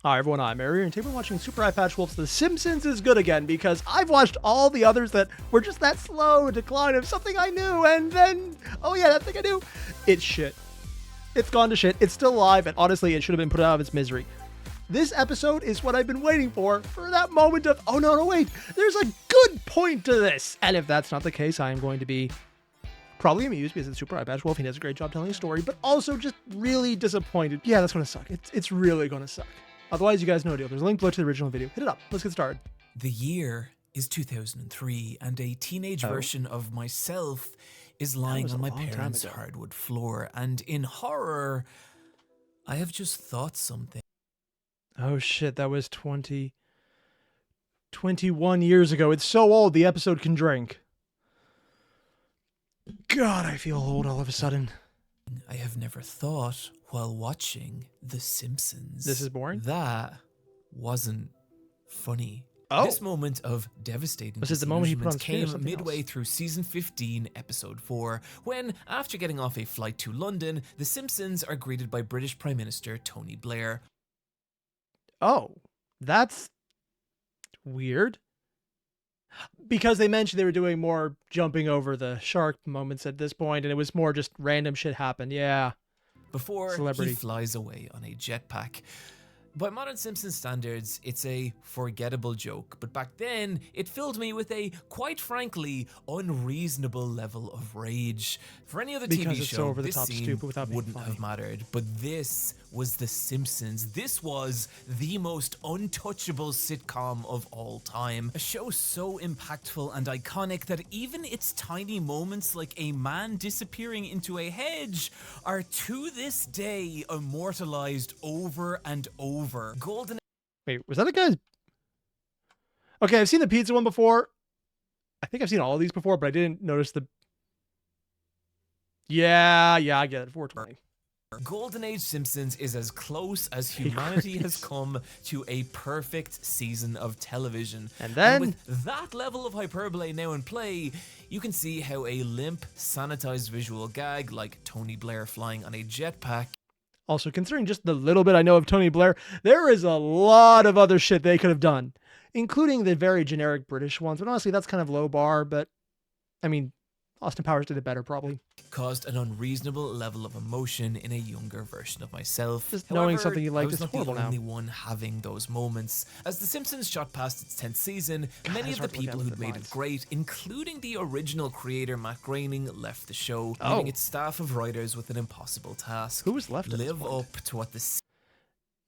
Hi everyone, I'm Airier, and today we're watching Super Eyepatch Wolf's The Simpsons is Good Again, because I've watched all the others that were just that slow decline of something I knew, and then, oh yeah, that thing I knew, it's shit. It's gone to shit. It's still alive, and honestly, it should have been put out of its misery. This episode is what I've been waiting for that moment of, oh no, wait, there's a good point to this. And if that's not the case, I am going to be probably amused because it's Super Eyepatch Wolf. He does a great job telling a story, but also just really disappointed. Yeah, that's going to suck. It's really going to suck. Otherwise, you guys know the deal. There's a link below to the original video. Hit it up. Let's get started. The year is 2003, and a teenage version of myself is lying on my parents' hardwood floor, and in horror, I have just thought something. Oh shit, that was 21 years ago. It's so old, the episode can drink. God, I feel old all of a sudden. I have never thought while watching The Simpsons. This is boring? That wasn't funny. Oh. This moment of devastating Was it the moment he put on came screen or midway else? through season 15, episode 4, when, after getting off a flight to London, the Simpsons are greeted by British Prime Minister Tony Blair. Oh, that's weird. Because they mentioned they were doing more jumping over the shark moments at this point, and it was more just random shit happened. Yeah. Before Celebrity. he flies away on a jetpack. By modern Simpsons standards, it's a forgettable joke, but back then, it filled me with a, quite frankly, unreasonable level of rage. For any other Because TV it's so show, over the this top scene stupid without being wouldn't funny. have mattered, but this was The Simpsons. This was the most untouchable sitcom of all time. A show so impactful and iconic that even its tiny moments like a man disappearing into a hedge are to this day immortalized over and over. Golden. Wait, was that a guy's? Okay, I've seen the pizza one before. I think I've seen all of these before, but I didn't notice the... Yeah, I get it. 420. Golden Age Simpsons is as close as humanity has come to a perfect season of television. And then... with that level of hyperbole now in play, you can see how a limp, sanitized visual gag like Tony Blair flying on a jetpack. Also, considering just the little bit I know of Tony Blair, there is a lot of other shit they could have done, including the very generic British ones. But honestly, that's kind of low bar, but I mean, Austin Powers did it better, probably. Caused an unreasonable level of emotion in a younger version of myself. Just knowing However, something you liked I was is not horrible the now. only one having those moments. As The Simpsons shot past its 10th season, many that's of the hard to look at people with who'd their made minds. it great, including the original creator Matt Groening, left the show, Oh. leaving its staff of writers with an impossible task. Who was left at this Live point? up to what the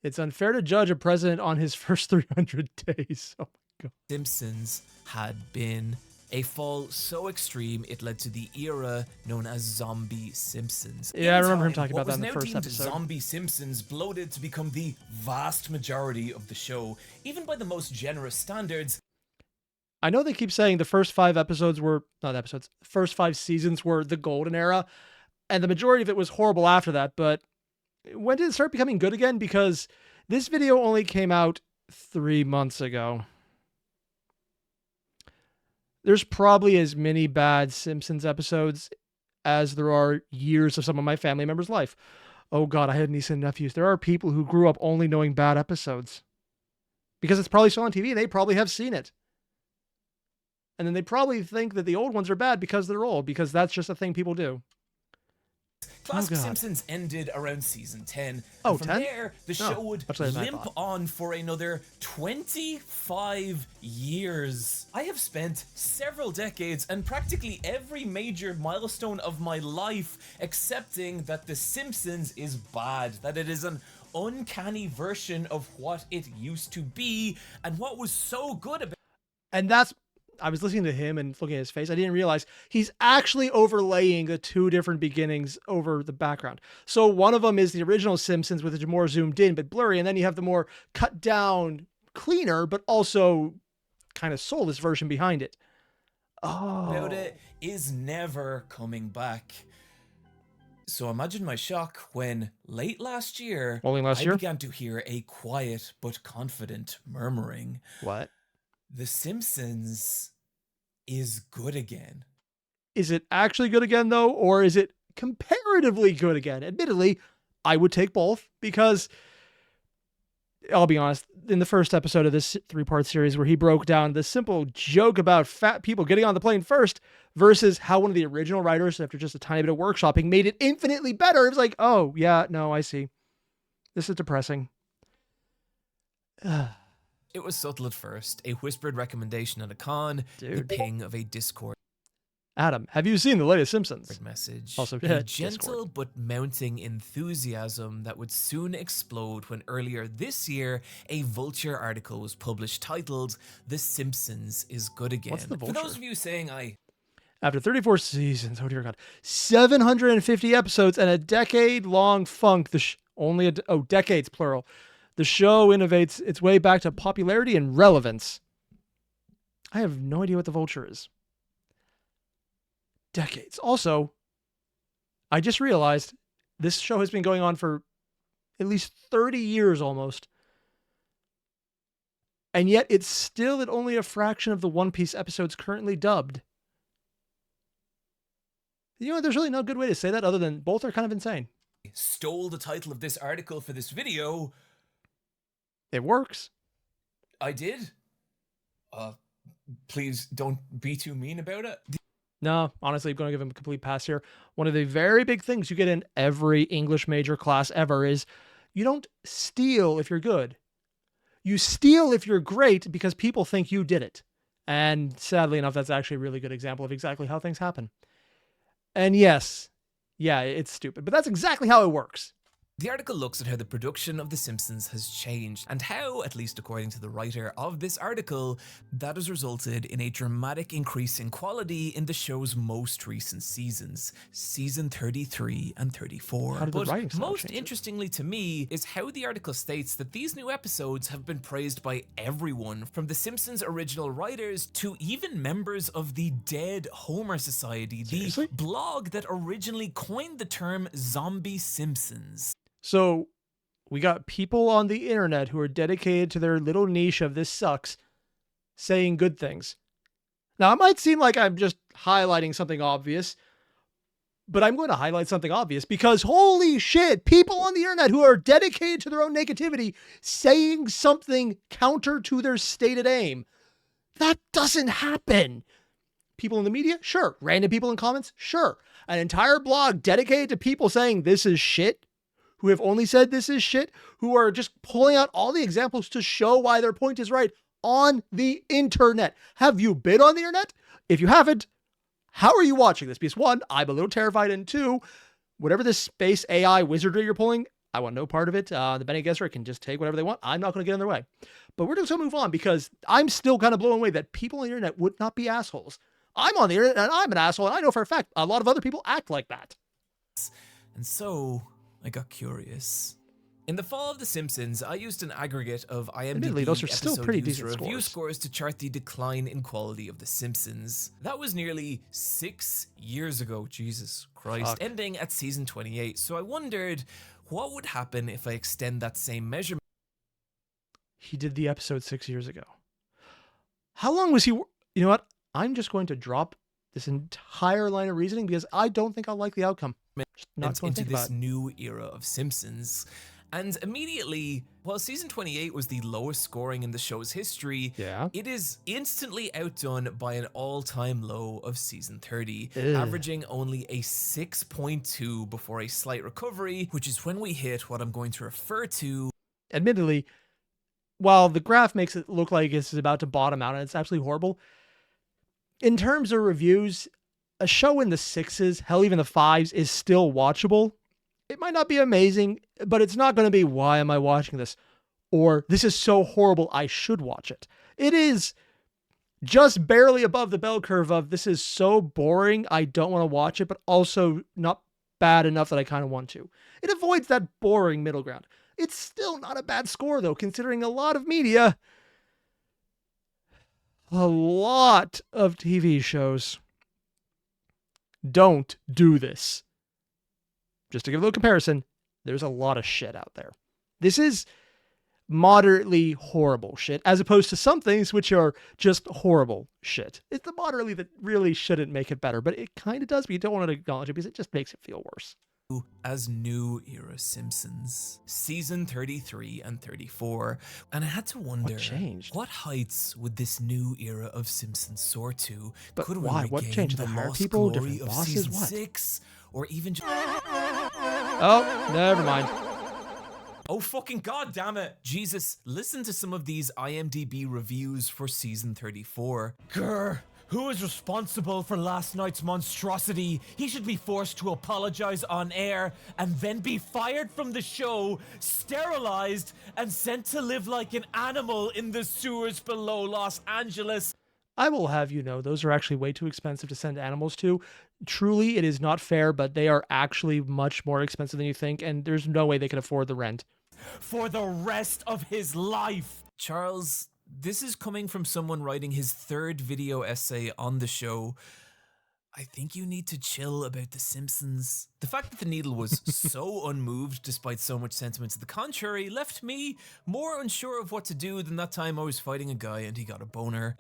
It's unfair to judge a president on his first 300 days. Oh my god. Simpsons had been. A fall so extreme it led to the era known as Zombie Simpsons. Yeah, I In remember him time, talking what about that in the was now first deemed episode. Zombie Simpsons bloated to become the vast majority of the show, even by the most generous standards. I know they keep saying the first 5 episodes were, not episodes, first 5 seasons were the golden era, and the majority of it was horrible after that, but when did it start becoming good again? Because this video only came out 3 months ago. There's probably as many bad Simpsons episodes as there are years of some of my family members' life. Oh god, I had nieces and nephews. There are people who grew up only knowing bad episodes. Because it's probably still on TV, they probably have seen it. And then they probably think that the old ones are bad because they're old, because that's just a thing people do. Classic God. Simpsons ended around season 10. Oh, and from 10? there, the No, show would much later than I limp thought. on for another 25 years. I have spent several decades and practically every major milestone of my life accepting that The Simpsons is bad, that it is an uncanny version of what it used to be, and what was so good about And that's, I was listening to him and looking at his face. I didn't realize he's actually overlaying the 2 different beginnings over the background. So one of them is the original Simpsons with it more zoomed in but blurry, and then you have the more cut down, cleaner, but also kind of soulless version behind it. Oh. it is never coming back. So imagine my shock when, late last year, Only last year? I began to hear a quiet but confident murmuring. What? The Simpsons is good again. Is it actually good again, though, or is it comparatively good again? Admittedly, I would take both, because I'll be honest, in the first episode of this 3-part series where he broke down the simple joke about fat people getting on the plane first versus how one of the original writers, after just a tiny bit of workshopping, made it infinitely better. It was like, oh, yeah, no, I see. This is depressing. It was subtle at first, a whispered recommendation at a con, the ping of a Discord Adam, have you seen the latest Simpsons? message. Also, A gentle but mounting enthusiasm that would soon explode when earlier this year, a Vulture article was published titled, "The Simpsons is Good Again." What's the Vulture? For those of you saying After 34 seasons, oh dear God, 750 episodes and a decade-long funk, decades plural, the show innovates its way back to popularity and relevance. I have no idea what the Vulture is. Decades. Also, I just realized this show has been going on for at least 30 years almost. And yet it's still at only a fraction of the One Piece episodes currently dubbed. You know, there's really no good way to say that other than both are kind of insane. stole the title of this article for this video, It works. I did. Please don't be too mean about it. No, honestly, I'm going to give him a complete pass here. One of the very big things you get in every English major class ever is you don't steal if you're good. You steal if you're great because people think you did it. And sadly enough, that's actually a really good example of exactly how things happen. And yes, yeah, it's stupid, but that's exactly how it works. The article looks at how the production of The Simpsons has changed and how, at least according to the writer of this article, that has resulted in a dramatic increase in quality in the show's most recent seasons, season 33 and 34. How did the writing But style most change it? interestingly to me is how the article states that these new episodes have been praised by everyone, from The Simpsons' original writers to even members of the Dead Homer Society, Seriously? the blog that originally coined the term Zombie Simpsons. So we got people on the internet who are dedicated to their little niche of this sucks saying good things. Now, it might seem like I'm just highlighting something obvious, but I'm going to highlight something obvious because holy shit, people on the internet who are dedicated to their own negativity saying something counter to their stated aim. That doesn't happen. People in the media? Sure. Random people in comments? Sure. An entire blog dedicated to people saying this is shit, who have only said this is shit, who are just pulling out all the examples to show why their point is right on the internet. Have you been on the internet? If you haven't, how are you watching this? Because one, I'm a little terrified, and two, whatever this space AI wizardry you're pulling, I want no part of it. The Bene Gesserit can just take whatever they want. I'm not going to get in their way. But we're just going to move on because I'm still kind of blown away that people on the internet would not be assholes. I'm on the internet and I'm an asshole, and I know for a fact a lot of other people act like that. And so I got curious. In the fall of The Simpsons, I used an aggregate of IMDb Admittedly, those are still episode pretty user decent review scores. scores to chart the decline in quality of The Simpsons. That was nearly 6 years ago, Jesus Christ, Fuck. ending at season 28. So I wondered, what would happen if I extend that same measurement? He did the episode 6 years ago. How long was he? You know what? I'm just going to drop this entire line of reasoning because I don't think I'll like the outcome. Just not going to into think this about it. new era of Simpsons. And immediately, while season 28 was the lowest scoring in the show's history, Yeah. it is instantly outdone by an all-time low of season 30, Ugh. averaging only a 6.2 before a slight recovery, which is when we hit what I'm going to refer to. Admittedly, while the graph makes it look like it's about to bottom out and it's absolutely horrible, in terms of reviews, a show in the 6s, hell, even the 5s, is still watchable. It might not be amazing, but it's not going to be, why am I watching this? Or, this is so horrible, I should watch it. It is just barely above the bell curve of, this is so boring, I don't want to watch it, but also not bad enough that I kind of want to. It avoids that boring middle ground. It's still not a bad score, though, considering a lot of media, a lot of TV shows don't do this. Just to give a little comparison, there's a lot of shit out there. This is moderately horrible shit, as opposed to some things which are just horrible shit. It's the moderately that really shouldn't make it better, but it kind of does, but you don't want to acknowledge it because it just makes it feel worse. as New Era Simpsons, season 33 and 34, and I had to wonder, What changed? what heights would this new era of Simpsons soar to? But Could why? we What regain changed? the They hired lost people, glory different of bosses, season what? 6, or even just... Oh, never mind. Oh fucking god damn it! Jesus, listen to some of these IMDb reviews for season 34. Grr. Who is responsible for last night's monstrosity? He should be forced to apologize on air and then be fired from the show, sterilized, and sent to live like an animal in the sewers below Los Angeles. I will have you know, those are actually way too expensive to send animals to. Truly, it is not fair, but they are actually much more expensive than you think, and there's no way they can afford the rent. For the rest of his life. Charles, this is coming from someone writing his 3rd video essay on the show. I think you need to chill about The Simpsons. The fact that the needle was so unmoved despite so much sentiment to the contrary left me more unsure of what to do than that time I was fighting a guy and he got a boner.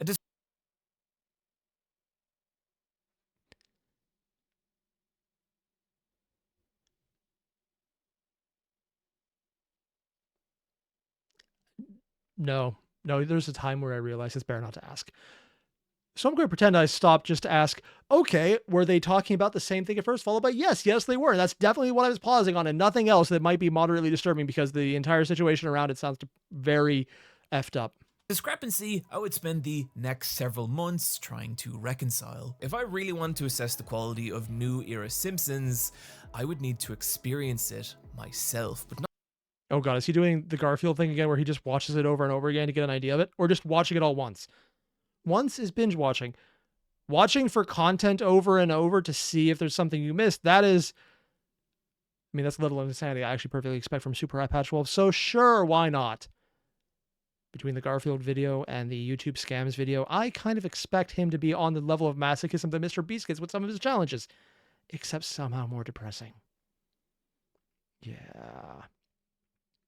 No, there's a time where I realized it's better not to ask. So I'm going to pretend I stopped just to ask, okay, were they talking about the same thing at first? Followed by, yes, they were. That's definitely what I was pausing on, and nothing else that might be moderately disturbing because the entire situation around it sounds very effed up. Discrepancy I would spend the next several months trying to reconcile. If I really want to assess the quality of New Era Simpsons, I would need to experience it myself, but not... Oh god, is he doing the Garfield thing again where he just watches it over and over again to get an idea of it? Or just watching it all once? Once is binge watching. Watching for content over and over to see if there's something you missed, that is... I mean, that's a little insanity I actually perfectly expect from Super Eyepatch Wolf, so sure, why not? Between the Garfield video and the YouTube scams video, I kind of expect him to be on the level of masochism that Mr. Beast gets with some of his challenges. Except somehow more depressing. Yeah.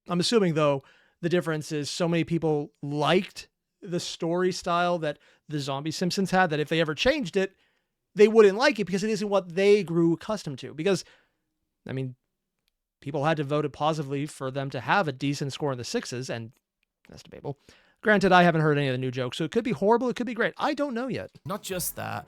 I'm assuming, though, the difference is so many people liked the story style that the Zombie Simpsons had that if they ever changed it, they wouldn't like it because it isn't what they grew accustomed to. Because, I mean, people had to vote it positively for them to have a decent score in the 6s, and that's debatable. Granted, I haven't heard any of the new jokes, so it could be horrible, it could be great. I don't know yet. Not just that,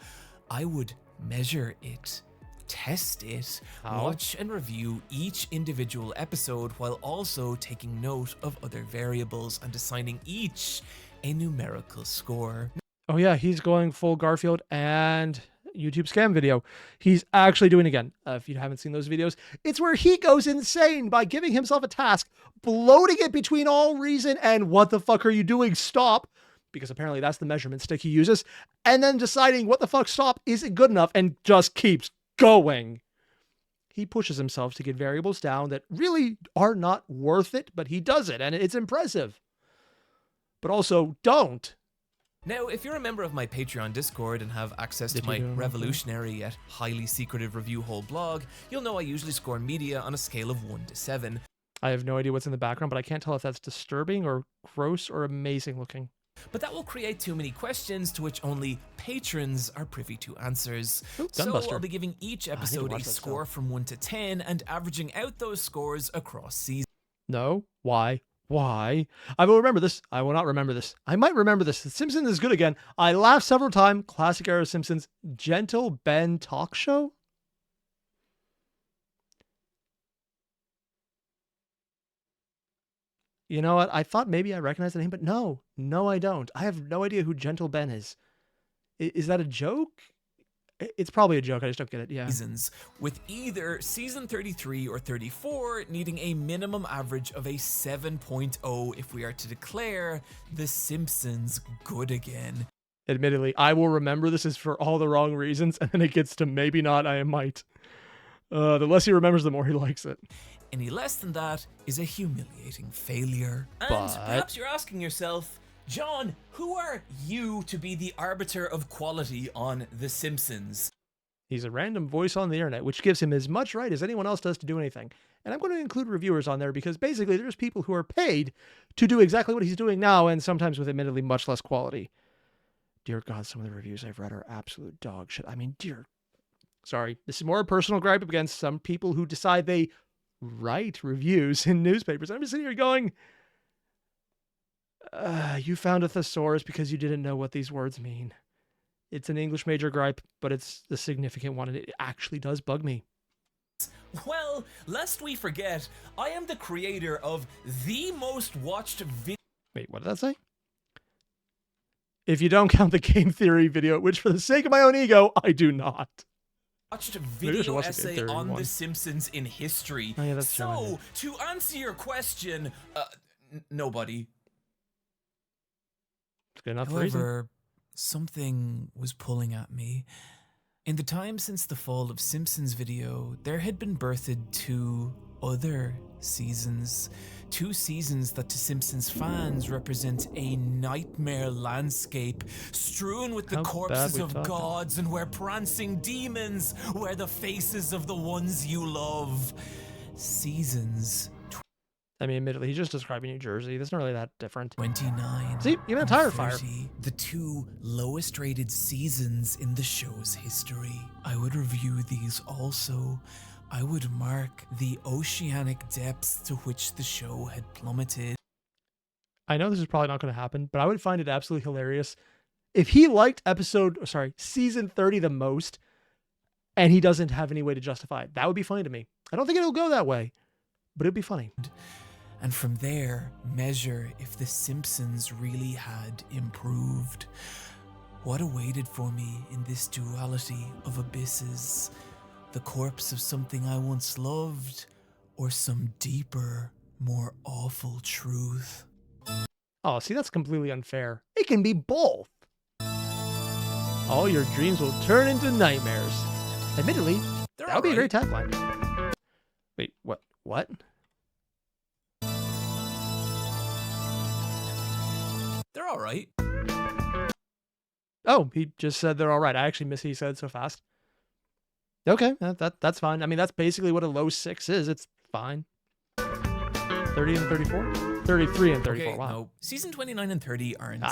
I would measure it, test it, watch and review each individual episode while also taking note of other variables and assigning each a numerical score. Oh yeah, he's going full Garfield and YouTube scam video. He's actually doing it again. If you haven't seen those videos, it's where he goes insane by giving himself a task, bloating it between all reason and what the fuck are you doing? Stop. Because apparently that's the measurement stick he uses. And then deciding what the fuck stop isn't good enough and just keeps going. He pushes himself to get variables down that really are not worth it, but he does it and it's impressive. But also don't. Now, if you're a member of my Patreon Discord and have access to my revolutionary yet highly secretive review hole blog, you'll know I usually score media on a scale of 1 to 7. I have no idea what's in the background, but I can't tell if that's disturbing or gross or amazing looking. But that will create too many questions to which only patrons are privy to answers. Ooh, so Gunbuster. I'll be giving each episode a score from 1 to 10 and averaging out those scores across seasons. No? Why? Why? I will remember this. I will not remember this. I might remember this. The Simpsons is good again. I laughed several times. Classic era Simpsons. Gentle Ben talk show? You know what? I thought maybe I recognized the name, but no. No, I don't. I have no idea who Gentle Ben is. Is that a joke? It's probably a joke. I just don't get it. Yeah. Seasons, with either season 33 or 34 needing a minimum average of a 7.0 if we are to declare The Simpsons good again. Admittedly, I will remember this is for all the wrong reasons, and then it gets to maybe not, I might. The less he remembers, the more he likes it. Any less than that is a humiliating failure. And But perhaps you're asking yourself, John, who are you to be the arbiter of quality on The Simpsons? He's a random voice on the internet, which gives him as much right as anyone else does to do anything. And I'm going to include reviewers on there because basically there's people who are paid to do exactly what he's doing now and sometimes with admittedly much less quality. Dear God, some of the reviews I've read are absolute dog shit. I mean, dear Sorry, this is more a personal gripe against some people who decide they write reviews in newspapers. I'm just sitting here going, you found a thesaurus because you didn't know what these words mean. It's an English major gripe, but it's the significant one, and it actually does bug me. Well, lest we forget, I am the creator of the most watched video. Wait, what did that say? If you don't count the game theory video, which for the sake of my own ego, I do not. Watched video essay on The Simpsons in history. Oh, yeah, that's so, to answer your question, nobody. It's good enough However, something was pulling at me. In the time since the fall of Simpsons video, there had been birthed 2 other seasons. 2 seasons that to Simpsons fans represent a nightmare landscape, strewn with the corpses of gods and where prancing demons wear the faces of the ones you love. Seasons. I mean, admittedly, he's just describing New Jersey. That's not really that different. 29. See, even a tire fire. The 2 lowest rated seasons in the show's history. I would review these also. I would mark the oceanic depths to which the show had plummeted. I know this is probably not going to happen, but I would find it absolutely hilarious if he liked season 30 the most, and he doesn't have any way to justify it. That would be funny to me. I don't think it'll go that way, but it'd be funny. And from there, measure if The Simpsons really had improved. What awaited for me in this duality of abysses? The corpse of something I once loved, or some deeper, more awful truth? Oh, see, that's completely unfair. It can be both. All your dreams will turn into nightmares. Admittedly, that would be a great tagline. Wait, what? What? They're all right. Oh, he just said they're all right. I actually missed he said so fast. Okay, that's fine. I mean, that's basically what a low 6 is. It's fine. 30 and 34? 33 and 34. Okay, wow. No. Season 29 and 30 aren't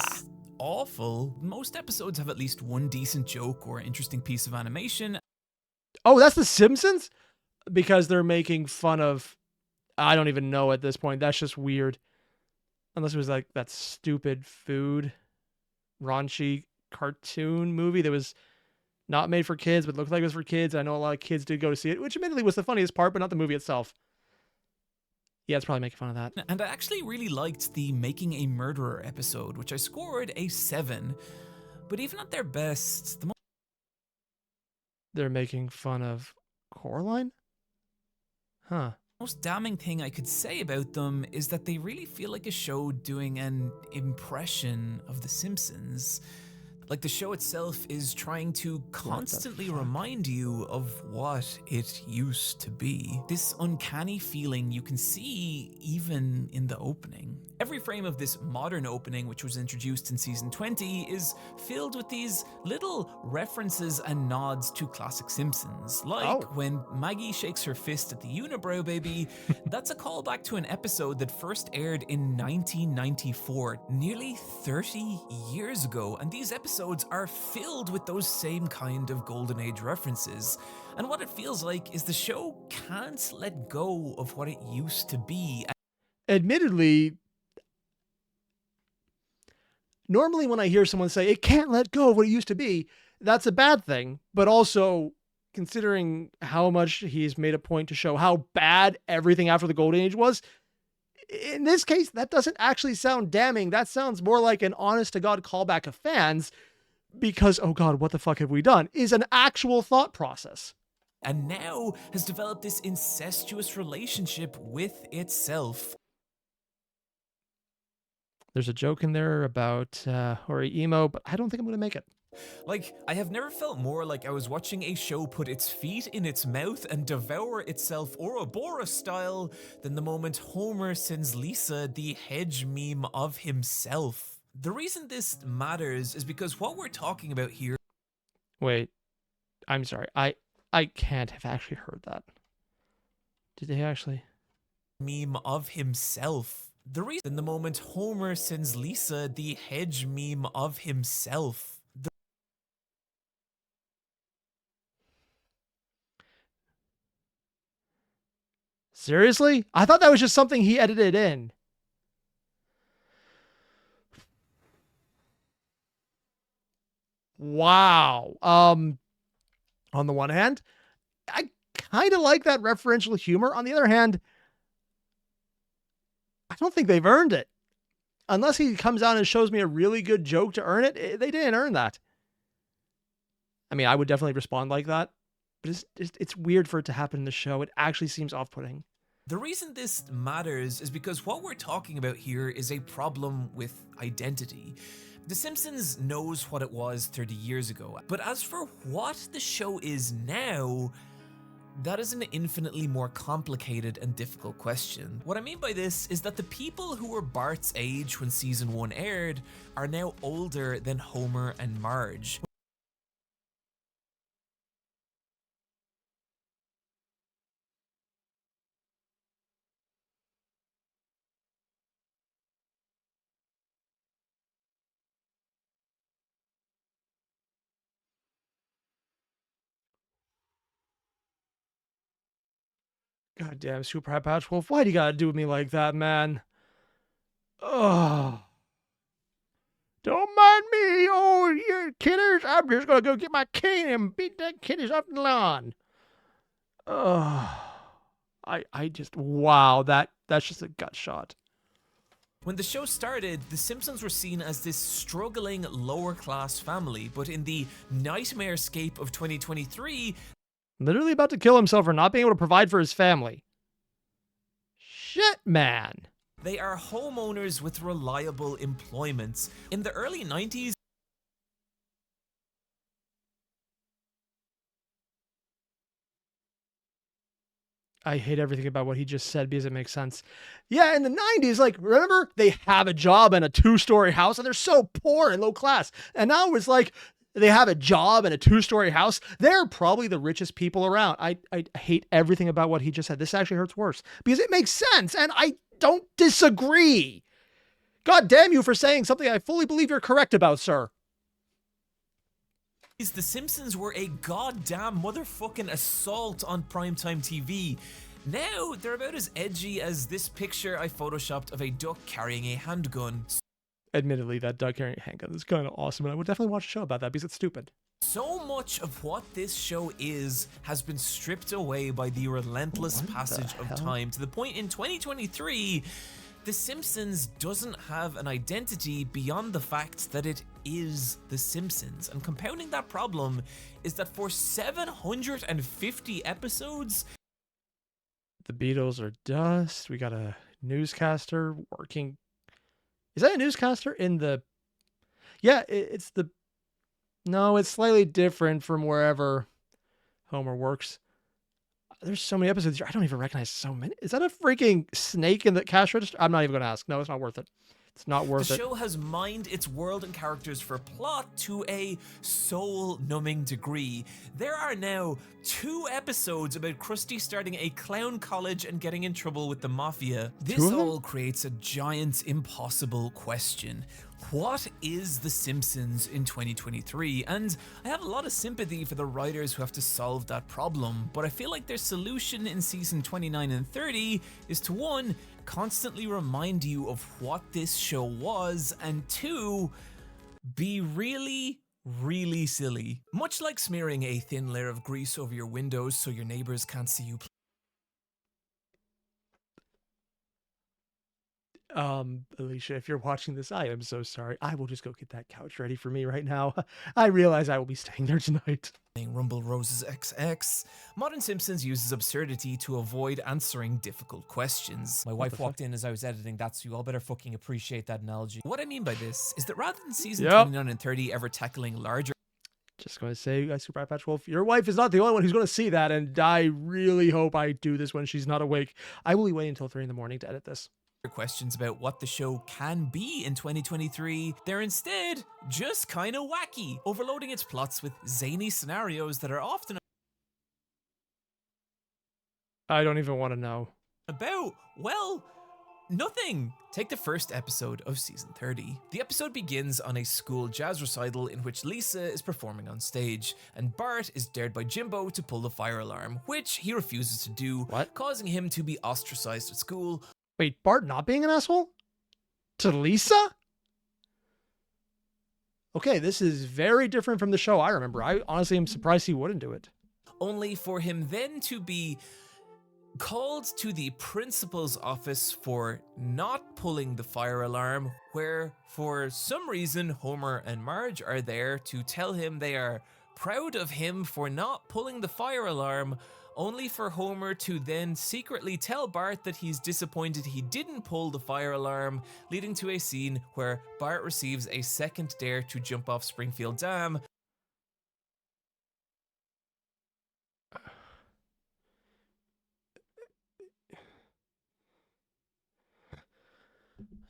awful. Most episodes have at least one decent joke or interesting piece of animation. Oh, that's The Simpsons? Because they're making fun of... I don't even know at this point. That's just weird. Unless it was like that stupid food, raunchy cartoon movie that was not made for kids, but looked like it was for kids. I know a lot of kids did go to see it, which admittedly was the funniest part, but not the movie itself. Yeah, it's probably making fun of that. And I actually really liked the Making a Murderer episode, which I scored a 7. But even at their best, they're making fun of Coraline? Huh. Most damning thing I could say about them is that they really feel like a show doing an impression of The Simpsons. Like the show itself is trying to constantly remind you of what it used to be. This uncanny feeling you can see even in the opening. Every frame of this modern opening, which was introduced in season 20, is filled with these little references and nods to classic Simpsons. Like when Maggie shakes her fist at the unibrow baby, that's a callback to an episode that first aired in 1994, nearly 30 years ago. And these episodes are filled with those same kind of golden age references. And what it feels like is the show can't let go of what it used to be. Admittedly, normally when I hear someone say it can't let go of what it used to be, that's a bad thing. But also, considering how much he's made a point to show how bad everything after the golden age was, in this case, that doesn't actually sound damning. That sounds more like an honest-to-God callback of fans because, oh God, what the fuck have we done? Is an actual thought process. And now has developed this incestuous relationship with itself. There's a joke in there about Hori emo, but I don't think I'm going to make it. Like, I have never felt more like I was watching a show put its feet in its mouth and devour itself Ouroboros style than the moment Homer sends Lisa the hedge meme of himself. The reason this matters is because what we're talking about here... Wait, I'm sorry. I can't have actually heard that. Did they actually? Meme of himself. The reason the moment Homer sends Lisa the hedge meme of himself. Seriously? I thought that was just something he edited in. Wow. On the one hand, I kind of like that referential humor. On the other hand, I don't think they've earned it. Unless he comes out and shows me a really good joke to earn it, they didn't earn that. I mean, I would definitely respond like that, but it's weird for it to happen in the show. It actually seems off-putting. The reason this matters is because what we're talking about here is a problem with identity. The Simpsons knows what it was 30 years ago, but as for what the show is now, that is an infinitely more complicated and difficult question. What I mean by this is that the people who were Bart's age when season 1 aired are now older than Homer and Marge. Goddamn Super Eyepatch Wolf, why do you gotta do with me like that, man? Oh. Don't mind me, oh, you kidders. I'm just gonna go get my cane and beat that kiddies off the lawn. Oh. I just, wow, that's just a gut shot. When the show started, the Simpsons were seen as this struggling lower-class family, but in the nightmare-scape of 2023, Literally about to kill himself for not being able to provide for his family. Shit, man. they are homeowners with reliable employments. In the early 90s, I hate everything about what he just said because it makes sense. Yeah, in the 90s, like, remember? They have a job in a 2-story house and they're so poor and low class. And now it's like they have a job in a 2-story house. They're probably the richest people around. I hate everything about what he just said. This actually hurts worse because it makes sense and I don't disagree. God damn you for saying something I fully believe you're correct about, sir. The Simpsons were a goddamn motherfucking assault on primetime TV. Now, they're about as edgy as this picture I photoshopped of a duck carrying a handgun. Admittedly, that duck carrying a handgun is kind of awesome, and I would definitely watch a show about that because it's stupid. So much of what this show is has been stripped away by the relentless passage of time, to the point in 2023, The Simpsons doesn't have an identity beyond the fact that it is The Simpsons. And compounding that problem is that for 750 episodes, the Beatles are dust. We got a newscaster working. Is that a newscaster in the... Yeah, it's the... No, it's slightly different from wherever Homer works. There's so many episodes here. I don't even recognize so many. Is that a freaking snake in the cash register? I'm not even going to ask. No, it's not worth it. It's not worth it. The show has mined its world and characters for plot to a soul-numbing degree. There are now 2 episodes about Krusty starting a clown college and getting in trouble with the mafia. This all creates a giant, impossible question. What is The Simpsons in 2023? And I have a lot of sympathy for the writers who have to solve that problem, but I feel like their solution in season 29 and 30 is to 1, constantly remind you of what this show was, and 2, be really, really silly. Much like smearing a thin layer of grease over your windows so your neighbors can't see you. Alicia, if you're watching this, I am so sorry. I will just go get that couch ready for me right now. I realize I will be staying there tonight. Rumble Roses XX. Modern Simpsons uses absurdity to avoid answering difficult questions. My wife walked in as I was editing that, so you all better fucking appreciate that analogy. What I mean by this is that rather than season 29 and 30 ever tackling larger... Just going to say, Super Eyepatch Wolf, your wife is not the only one who's going to see that, and I really hope I do this when she's not awake. I will be waiting until 3 in the morning to edit this. Questions about what the show can be in 2023, they're instead just kind of wacky, overloading its plots with zany scenarios that are often I don't even want to know. about, well, Nothing! Take the first episode of season 30. The episode begins on a school jazz recital in which Lisa is performing on stage, and Bart is dared by Jimbo to pull the fire alarm, which he refuses to do, causing him to be ostracized at school. Wait, Bart not being an asshole? To Lisa? Okay, this is very different from the show I remember. I honestly am surprised he wouldn't do it. Only for him then to be called to the principal's office for not pulling the fire alarm, where for some reason Homer and Marge are there to tell him they are proud of him for not pulling the fire alarm, only for Homer to then secretly tell Bart that he's disappointed he didn't pull the fire alarm, leading to a scene where Bart receives a second dare to jump off Springfield Dam.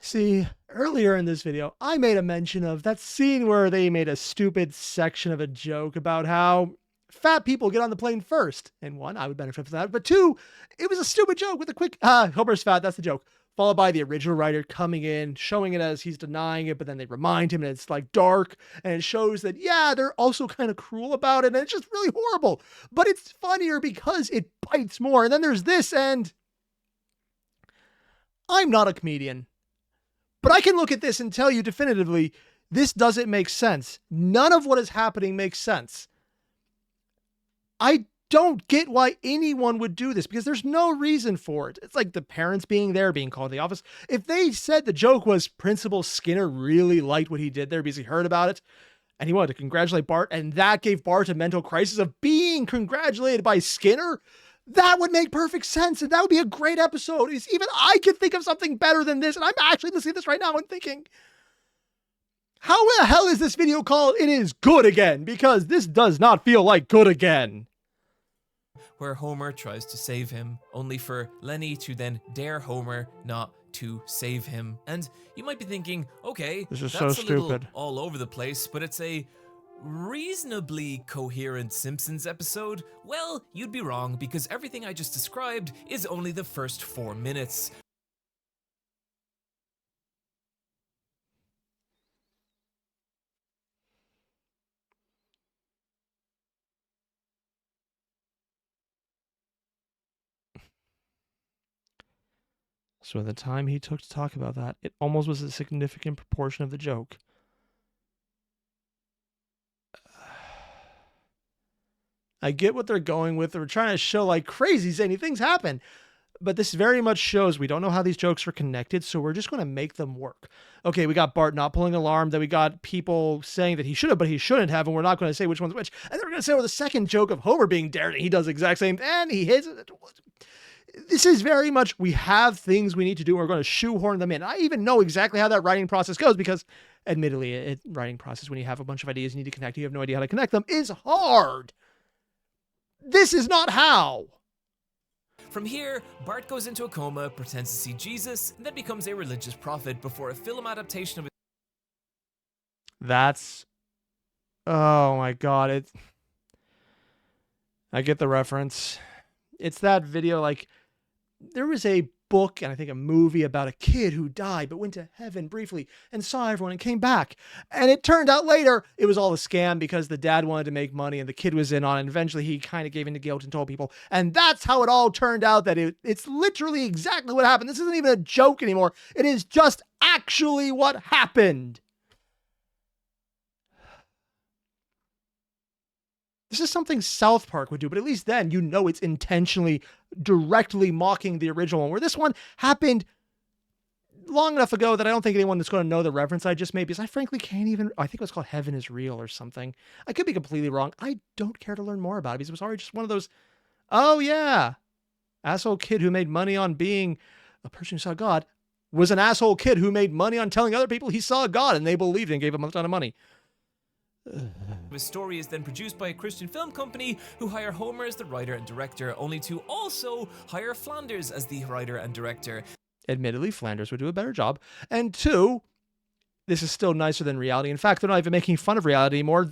See, earlier in this video, I made a mention of that scene where they made a stupid section of a joke about how fat people get on the plane first. And one, I would benefit from that. But two, it was a stupid joke with a quick, Homer's fat, that's the joke. Followed by the original writer coming in, showing it as he's denying it, but then they remind him and it's like dark. And it shows that, yeah, they're also kind of cruel about it. And it's just really horrible. But it's funnier because it bites more. And then there's this, and I'm not a comedian. But I can look at this and tell you definitively, this doesn't make sense. None of what is happening makes sense. I don't get why anyone would do this because there's no reason for it. It's like the parents being there, being called to the office. If they said the joke was Principal Skinner really liked what he did there because he heard about it and he wanted to congratulate Bart, and that gave Bart a mental crisis of being congratulated by Skinner, that would make perfect sense, and that would be a great episode. Even I could think of something better than this, and I'm actually listening to this right now and thinking, how the hell is this video called It Is Good Again? Because this does not feel like good again. Where Homer tries to save him, only for Lenny to then dare Homer not to save him. And you might be thinking, okay, this is that's so a little stupid. all over the place, but it's a reasonably coherent Simpsons episode. Well, you'd be wrong, because everything I just described is only the first 4 minutes. So at the time he took to talk about that, it almost was a significant proportion of the joke. I get what they're going with. They're trying to show like crazy zany things happen. But this very much shows we don't know how these jokes are connected, so we're just going to make them work. Okay, we got Bart not pulling alarm, then we got people saying that he should have, but he shouldn't have, and we're not going to say which one's which. And then we're going to say, well, the second joke of Homer being dared, and he does the exact same, and he hits it. This is very much, we have things we need to do, and we're going to shoehorn them in. I even know exactly how that writing process goes, because admittedly, writing process, when you have a bunch of ideas you need to connect, you have no idea how to connect them, is hard. This is not how. From here, Bart goes into a coma, pretends to see Jesus, and then becomes a religious prophet before a film adaptation of it. That's... Oh my god, I get the reference. It's that video, like, there was a book and I think a movie about a kid who died but went to heaven briefly and saw everyone and came back. And it turned out later it was all a scam because the dad wanted to make money and the kid was in on it. And eventually he kind of gave into guilt and told people. And that's how it all turned out, that it's literally exactly what happened. This isn't even a joke anymore. It is just actually what happened. This is something South Park would do, but at least then you know it's intentionally, directly mocking the original one, where this one happened long enough ago that I don't think anyone that's going to know the reference I just made, because I frankly can't even, I think it was called Heaven is Real or something. I could be completely wrong. I don't care to learn more about it because it was already just one of those, oh yeah, asshole kid who made money on being a person who saw God was an asshole kid who made money on telling other people he saw God and they believed and gave him a ton of money. The story is then produced by a Christian film company who hire Homer as the writer and director, only to also hire Flanders as the writer and director. Admittedly, Flanders would do a better job. And two, this is still nicer than reality. In fact, they're not even making fun of reality anymore.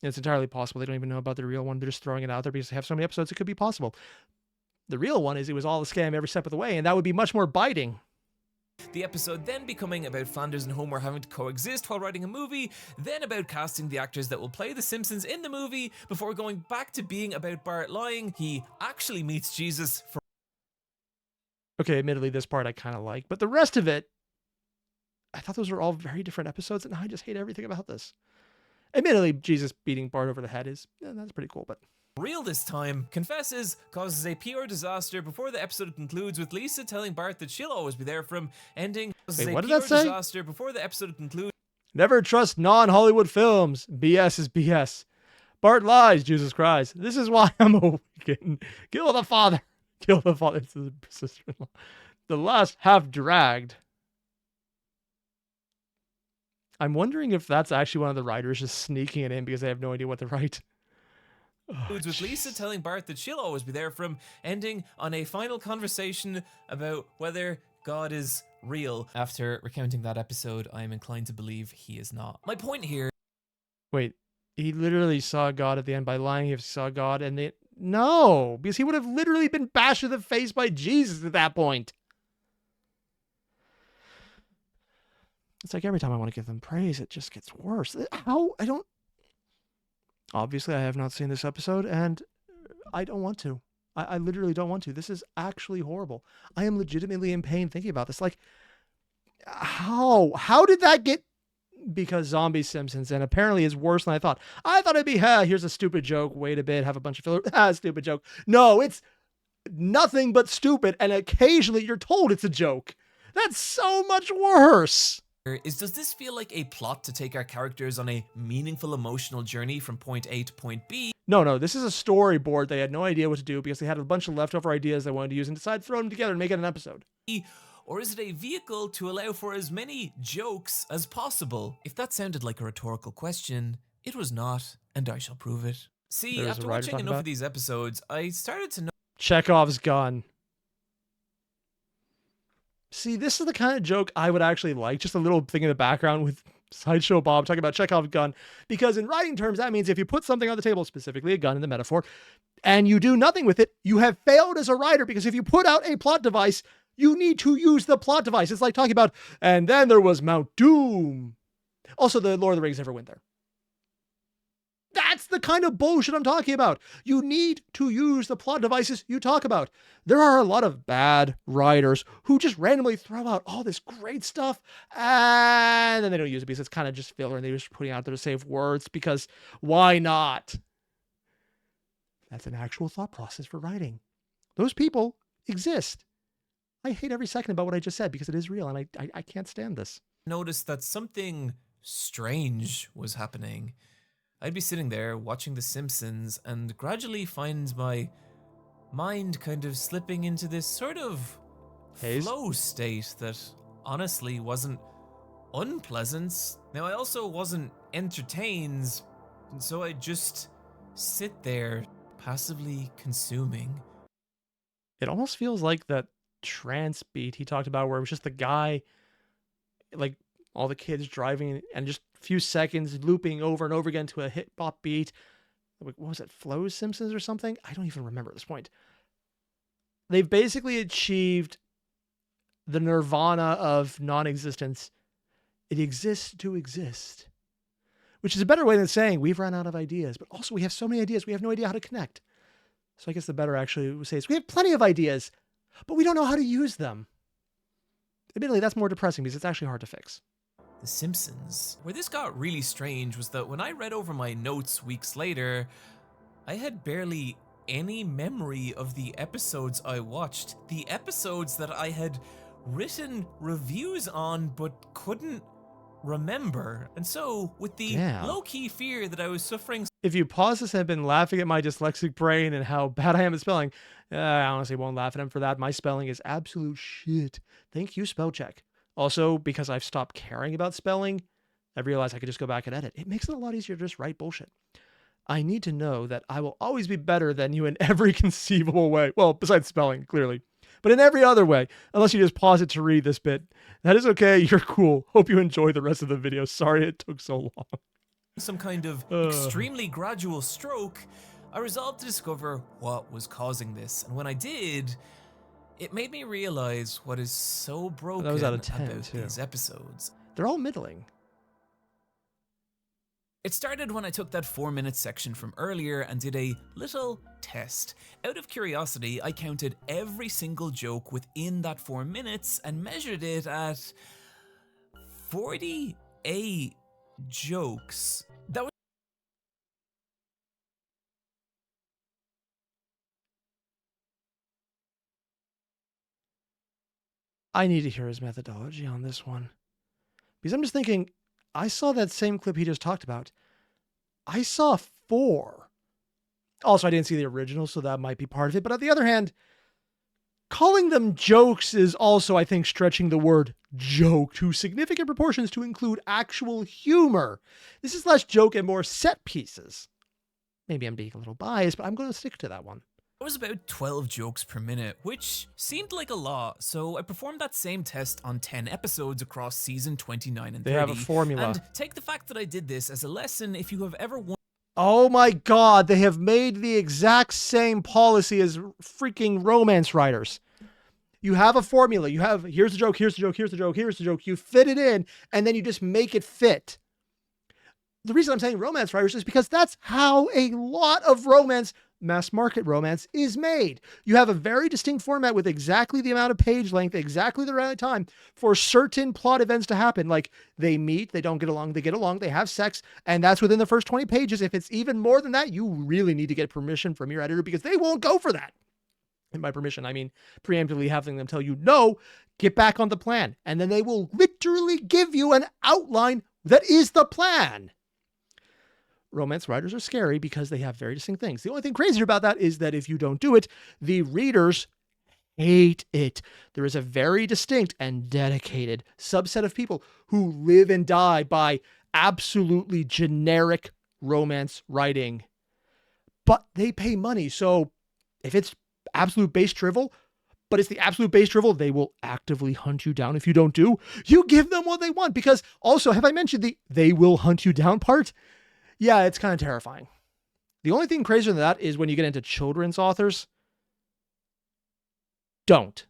It's entirely possible. They don't even know about the real one. They're just throwing it out there because they have so many episodes. It could be possible. The real one is it was all a scam every step of the way, and that would be much more biting. The episode then becoming about Flanders and Homer having to coexist while writing a movie, then about casting the actors that will play the Simpsons in the movie, before going back to being about Bart lying. He actually meets Jesus for... Okay, admittedly, this part I kind of like, but the rest of it, I thought those were all very different episodes, and now I just hate everything about this. Admittedly, Jesus beating Bart over the head is, that's pretty cool, but... real this time, confesses, causes a pure disaster before the episode concludes with Lisa telling Bart that she'll always be there for him, ending causes Wait, a what did pure that say? disaster before the episode concludes. Never trust non-Hollywood films. BS is BS. Bart lies, Jesus cries. This is why I'm awakened. Kill the father. Kill the father. It's the sister-in-law. The last half dragged. I'm wondering if that's actually one of the writers just sneaking it in because they have no idea what to write. With Lisa telling Bart that she'll always be there for him, ending on a final conversation about whether God is real. After recounting that episode, I am inclined to believe he is not. My point here... Wait, he literally saw God at the end by lying. He saw God and they... No, because he would have literally been bashed in the face by Jesus at that point. It's like every time I want to give them praise, it just gets worse. How? I don't... Obviously, I have not seen this episode, and I don't want to. I literally don't want to. This is actually horrible. I am legitimately in pain thinking about this. Like, how? How did that get... Because zombie Simpsons, and apparently is worse than I thought. I thought it'd be, here's a stupid joke, wait a bit, have a bunch of filler, stupid joke. No, it's nothing but stupid, and occasionally you're told it's a joke. That's so much worse. Does this feel like a plot to take our characters on a meaningful emotional journey from point A to point B? No, this is a storyboard. They had no idea what to do because they had a bunch of leftover ideas they wanted to use and decided to throw them together and make it an episode. Or is it a vehicle to allow for as many jokes as possible? If that sounded like a rhetorical question, it was not, and I shall prove it. See, after watching enough of these episodes, I started to know Chekhov's gun. See, this is the kind of joke I would actually like. Just a little thing in the background with Sideshow Bob talking about Chekhov's gun. Because in writing terms, that means if you put something on the table, specifically a gun in the metaphor, and you do nothing with it, you have failed as a writer. Because if you put out a plot device, you need to use the plot device. It's like talking about, and then there was Mount Doom. Also, the Lord of the Rings never went there. That's the kind of bullshit I'm talking about. You need to use the plot devices you talk about. There are a lot of bad writers who just randomly throw out all this great stuff and then they don't use it because it's kind of just filler and they're just putting it out there to save words because why not? That's an actual thought process for writing. Those people exist. I hate every second about what I just said because it is real and I can't stand this. Noticed that something strange was happening. I'd be sitting there watching The Simpsons and gradually find my mind kind of slipping into this sort of flow state that honestly wasn't unpleasant. Now, I also wasn't entertained, and so I'd just sit there passively consuming. It almost feels like that trance beat he talked about where it was just the guy, like all the kids driving and just a few seconds looping over and over again to a hip hop beat. What was it? Flo's Simpsons or something? I don't even remember at this point. They've basically achieved the nirvana of non-existence. It exists to exist, which is a better way than saying we've run out of ideas, but also we have so many ideas, we have no idea how to connect. So I guess the better actually would say is we have plenty of ideas, but we don't know how to use them. Admittedly, that's more depressing because it's actually hard to fix. The Simpsons. Where this got really strange was that when I read over my notes weeks later, I had barely any memory of the episodes I watched. The episodes that I had written reviews on but couldn't remember. And so, with the low-key fear that I was suffering... If you pause this and have been laughing at my dyslexic brain and how bad I am at spelling, I honestly won't laugh at him for that. My spelling is absolute shit. Thank you, spell check. Also, because I've stopped caring about spelling, I realized I could just go back and edit. It makes it a lot easier to just write bullshit. I need to know that I will always be better than you in every conceivable way. Well, besides spelling, clearly. But in every other way, unless you just pause it to read this bit. That is okay. You're cool. Hope you enjoy the rest of the video. Sorry it took so long. Some kind of extremely gradual stroke, I resolved to discover what was causing this, and when I did, it made me realize what is so broken That was out of 10 about too. these episodes. They're all middling. It started when I took that 4-minute section from earlier and did a little test. Out of curiosity, I counted every single joke within that 4 minutes and measured it at 48 jokes. That was I need to hear his methodology on this one. Because I'm just thinking, I saw that same clip he just talked about. I saw 4. Also, I didn't see the original, so that might be part of it. But on the other hand, calling them jokes is also, I think, stretching the word joke to significant proportions to include actual humor. This is less joke and more set pieces. Maybe I'm being a little biased, but I'm going to stick to that one. It was about 12 jokes per minute, which seemed like a lot, so I performed that same test on 10 episodes across season 29 and 30. They have a formula. And take the fact that I did this as a lesson if you have ever Oh my God, they have made the exact same policy as freaking romance writers. You have a formula. You have, here's the joke, here's the joke, here's the joke, here's the joke. You fit it in, and then you just make it fit. The reason I'm saying romance writers is because that's how a lot of romance, mass market romance, is made. You have a very distinct format with exactly the amount of page length, exactly the right time for certain plot events to happen. Like they meet, they don't get along, they get along, they have sex, and that's within the first 20 pages. If it's even more than that, you really need to get permission from your editor because they won't go for that. And by permission, I mean preemptively having them tell you, no, get back on the plan. And then they will literally give you an outline that is the plan. Romance writers are scary because they have very distinct things. The only thing crazier about that is that if you don't do it, the readers hate it. There is a very distinct and dedicated subset of people who live and die by absolutely generic romance writing. But they pay money. So if it's absolute base drivel, but it's the absolute base drivel, they will actively hunt you down if you don't do. You give them what they want because also, have I mentioned the they will hunt you down part? Yeah, it's kind of terrifying. The only thing crazier than that is when you get into children's authors. Don't.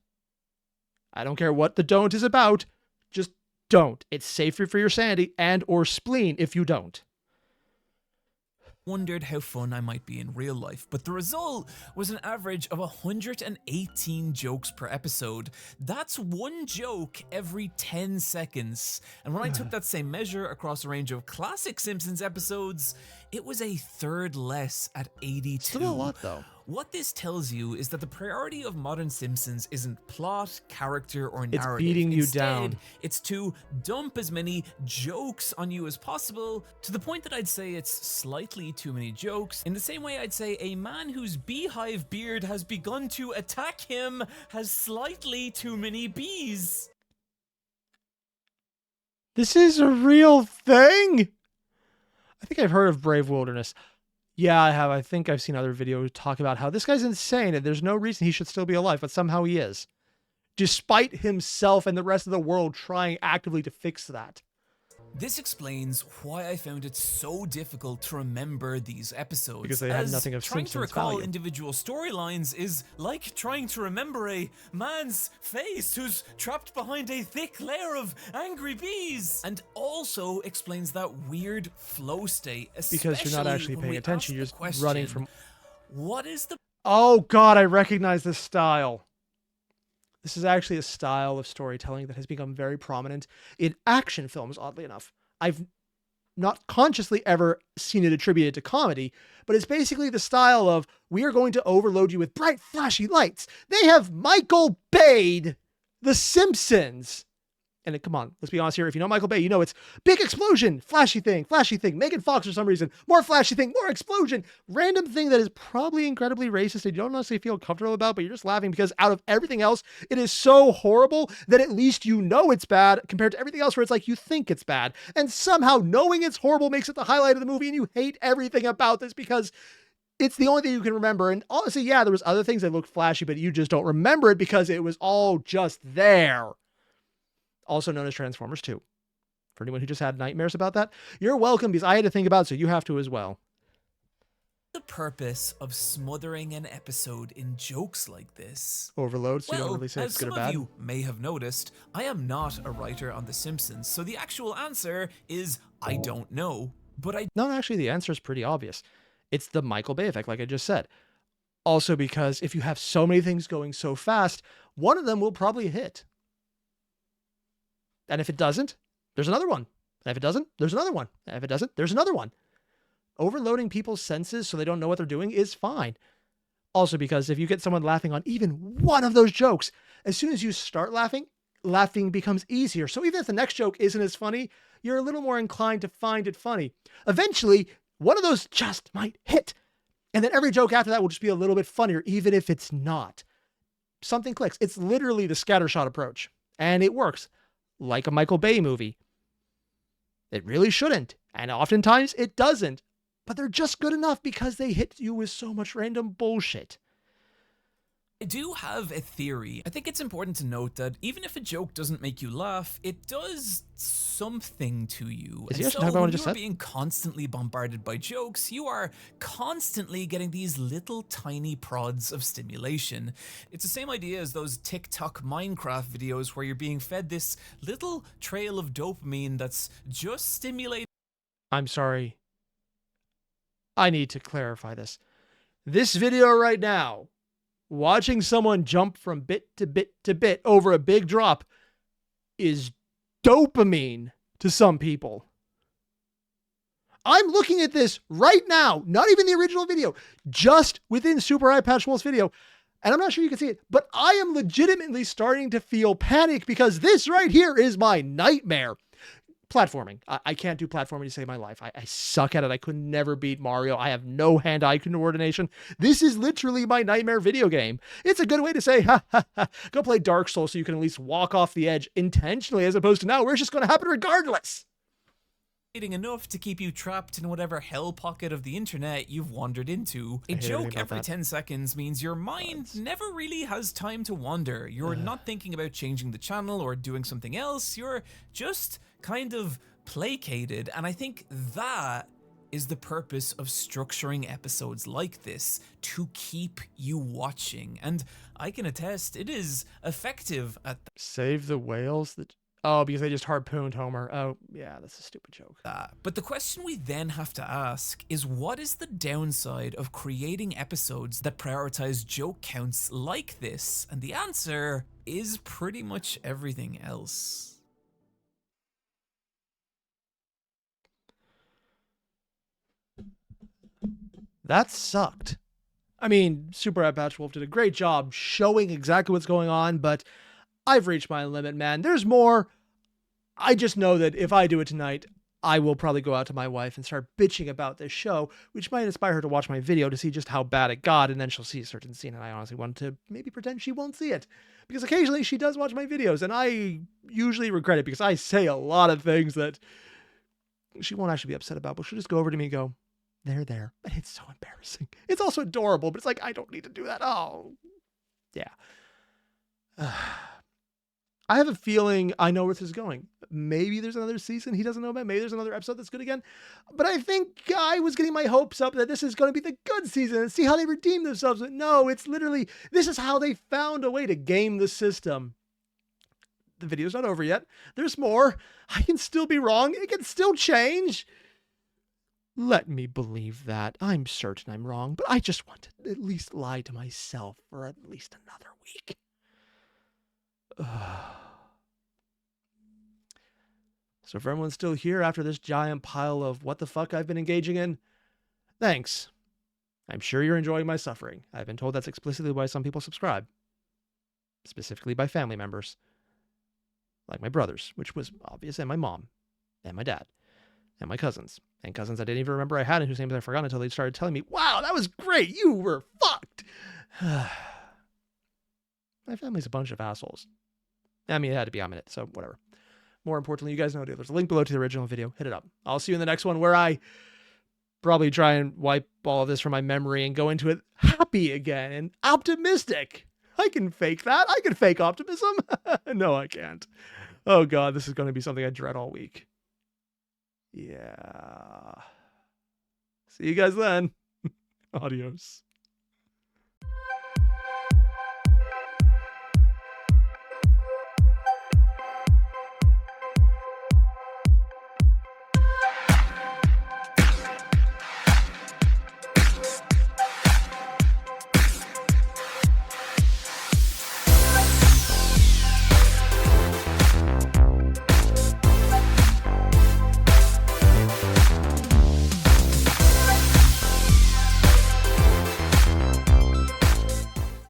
I don't care what the don't is about. Just don't. It's safer for your sanity and or spleen if you don't. Wondered how fun I might be in real life, but the result was an average of 118 jokes per episode. That's one joke every 10 seconds. And when I took that same measure across a range of classic Simpsons episodes, it was a third less at 82. Still a lot though. What this tells you is that the priority of modern Simpsons isn't plot, character, or narrative. It's beating you Instead, down. It's to dump as many jokes on you as possible, to the point that I'd say it's slightly too many jokes. In the same way I'd say a man whose beehive beard has begun to attack him has slightly too many bees. This is a real thing? I think I've heard of Brave Wilderness. Yeah, I have. I think I've seen other videos talk about how this guy's insane and there's no reason he should still be alive, but somehow he is. Despite himself and the rest of the world trying actively to fix that. This explains why I found it so difficult to remember these episodes. Because they had as nothing of trying to Simpsons recall value. individual storylines is like trying to remember a man's face who's trapped behind a thick layer of angry bees. And also explains that weird flow state, Because you're not actually when paying we attention, ask you're the just question, running from... what is the Oh God, I recognize this style. This is actually a style of storytelling that has become very prominent in action films, oddly enough. I've not consciously ever seen it attributed to comedy, but it's basically the style of, we are going to overload you with bright, flashy lights. They have Michael Bay'd The Simpsons. And come on, let's be honest here. If you know Michael Bay, you know it's big explosion, flashy thing. Megan Fox for some reason, more flashy thing, more explosion, random thing that is probably incredibly racist and you don't necessarily feel comfortable about, but you're just laughing because out of everything else, it is so horrible that at least you know it's bad compared to everything else where it's like you think it's bad. And somehow knowing it's horrible makes it the highlight of the movie and you hate everything about this because it's the only thing you can remember. And honestly, yeah, there was other things that looked flashy, but you just don't remember it because it was all just there. Also known as Transformers 2. For anyone who just had nightmares about that, you're welcome because I had to think about it, so you have to as well. The purpose of smothering an episode in jokes like this? Overload, so you don't Well, really say as it's good some or of bad. you may have noticed, I am not a writer on The Simpsons, so the actual answer is I don't know. But I No, actually, the answer is pretty obvious. It's the Michael Bay effect, like I just said. Also, because if you have so many things going so fast, one of them will probably hit. And if it doesn't, there's another one. And if it doesn't, there's another one. And if it doesn't, there's another one. Overloading people's senses so they don't know what they're doing is fine. Also, because if you get someone laughing on even one of those jokes, as soon as you start laughing, laughing becomes easier. So even if the next joke isn't as funny, you're a little more inclined to find it funny. Eventually, one of those just might hit. And then every joke after that will just be a little bit funnier, even if it's not. Something clicks. It's literally the scattershot approach. And it works. Like a Michael Bay movie. It really shouldn't. And oftentimes it doesn't. But they're just good enough because they hit you with so much random bullshit. do have a theory. I think it's important to note that even if a joke doesn't make you laugh, it does something to you. Is he And actually so talking about what I when just you are said? being constantly bombarded by jokes, you are constantly getting these little tiny prods of stimulation. It's the same idea as those TikTok Minecraft videos where you're being fed this little trail of dopamine that's just stimulating. I'm sorry. I need to clarify this. This video right now, watching someone jump from bit to bit to bit over a big drop, is dopamine to some people. I'm looking at this right now, not even the original video, just within Super Eyepatch Wolf's video, and I'm not sure you can see it, but I am legitimately starting to feel panic because this right here is my nightmare. Platforming. I can't do platforming to save my life. I suck at it. I could never beat Mario. I have no hand-eye coordination. This is literally my nightmare video game. It's a good way to say, ha, ha, ha, go play Dark Souls so you can at least walk off the edge intentionally as opposed to now where it's just going to happen regardless. Enough to keep you trapped in whatever hell pocket of the internet you've wandered into. A joke every 10 seconds means your mind never really has time to wander. You're not thinking about changing the channel or doing something else. You're just kind of placated. And I think that is the purpose of structuring episodes like this, to keep you watching. And I can attest, it is effective at Save the whales that... Oh, because they just harpooned Homer. Oh, yeah, that's a stupid joke. But the question we then have to ask is, what is the downside of creating episodes that prioritize joke counts like this? And the answer is pretty much everything else. That sucked. I mean, Super Eyepatch Wolf did a great job showing exactly what's going on, but I've reached my limit, man. There's more. I just know that if I do it tonight, I will probably go out to my wife and start bitching about this show, which might inspire her to watch my video to see just how bad it got, and then she'll see a certain scene, and I honestly want to maybe pretend she won't see it. Because occasionally she does watch my videos, and I usually regret it because I say a lot of things that she won't actually be upset about, but she'll just go over to me and go, there. And it's so embarrassing. It's also adorable, but it's like, I don't need to do that. Oh, yeah. I have a feeling I know where this is going. Maybe there's another season he doesn't know about. Maybe there's another episode that's good again. But I think I was getting my hopes up that this is going to be the good season and see how they redeem themselves. But no, it's literally, this is how they found a way to game the system. The video's not over yet. There's more. I can still be wrong. It can still change. Let me believe that. I'm certain I'm wrong, but I just want to at least lie to myself for at least another week. So if everyone's still here after this giant pile of what the fuck I've been engaging in, thanks. I'm sure you're enjoying my suffering. I've been told that's explicitly why some people subscribe. Specifically by family members. Like my brothers, which was obvious, and my mom, and my dad, and my cousins. And cousins I didn't even remember I had and whose names I forgot until they started telling me, wow, that was great, you were fucked. My family's a bunch of assholes. I mean, it had to be, I'm in it, so whatever. More importantly, you guys know there's a link below to the original video. Hit it up. I'll see you in the next one where I probably try and wipe all of this from my memory and go into it happy again and optimistic. I can fake that. I can fake optimism. No, I can't. Oh God, this is going to be something I dread all week. Yeah. See you guys then. Adios.